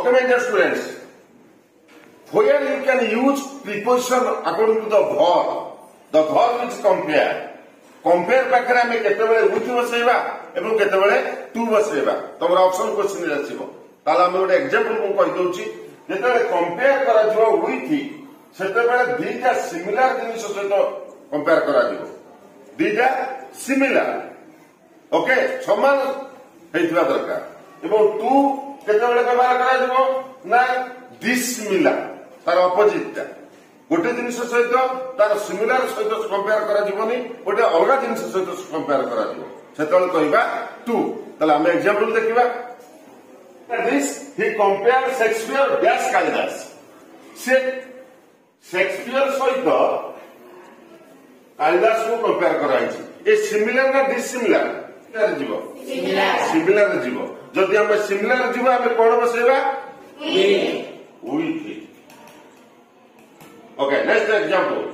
Okay, my dear students, where you can use preposition according to the verb is compare. Compare पाखरे आमे केतेबेले with बसैबा एवं केतेबेले to बसैबा तमरा option question रे आसीबो ताला हम ଗୋଟେ एग्जांपल को कहि दउची जेतेबेले कंपेयर करा जिवो with सेतेबेले दीटा सिमिलर जिनिस सहित कंपेयर करा जिवो दीटा सिमिलर ओके समान हेतिबा दरकार एवं टू केतेबेले व्यवहार करा जिवो ना डिसिमिलर तार ऑपोजिट ता गोटे जिनिस सहित तार सिमिलर सहित कंपेयर करा जिवोनी गोटे अलग जिनिस सहित कंपेयर करा जिवो सेतल कहबा टू तले हम एग्जांपल देखिबा this he compare Shakespeare dash Kalidas से शेक्सपियर सहित कालिदास को कंपेयर कराइछि ए सिमिलर ना डिसिमिलर तार जीवो सिमिलर जीवो जदि हम सिमिलर जीवो हम कोन बसैबा with okay, next example.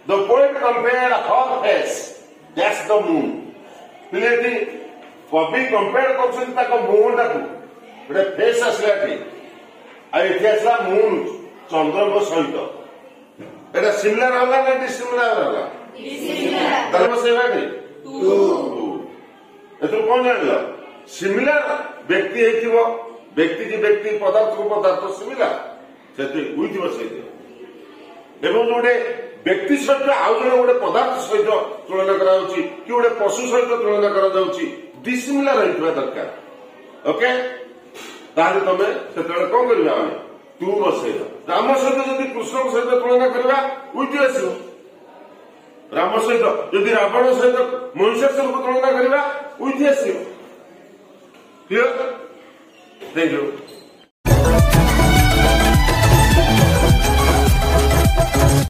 The poet compared her face, that's the moon. Pileti, कभी compare करछन ताको moon ताको बडे face असलाटी आई एथियासला moon चंद्र को सहित एटा सिमिलर होला ना डिसिमिलर होला डिसिमिलर धर्म सेवाटी टू एतो कोन जानला सिमिलर व्यक्ति हेतिबो व्यक्ति की व्यक्ति पदार्थ को पदार्थ सिमिलर सेते with बसैते एवं गोटे व्यक्ति सहित आउ जड़े गोटे पदार्थ सहित तुलना कराउछि कि गोटे पशु सहित तुलना करा जाउछि डिसिमिलर होइतबा दरकार ओके ताहले तमे सेतले कोन करबा हम तू बसैबा राम सहित यदि कृष्ण सहित तुलना करबा with आसीबो राम सहित यदि रावण सहित मनुष्य को तुलना करबा with आसीबो क्लियर थैंक यू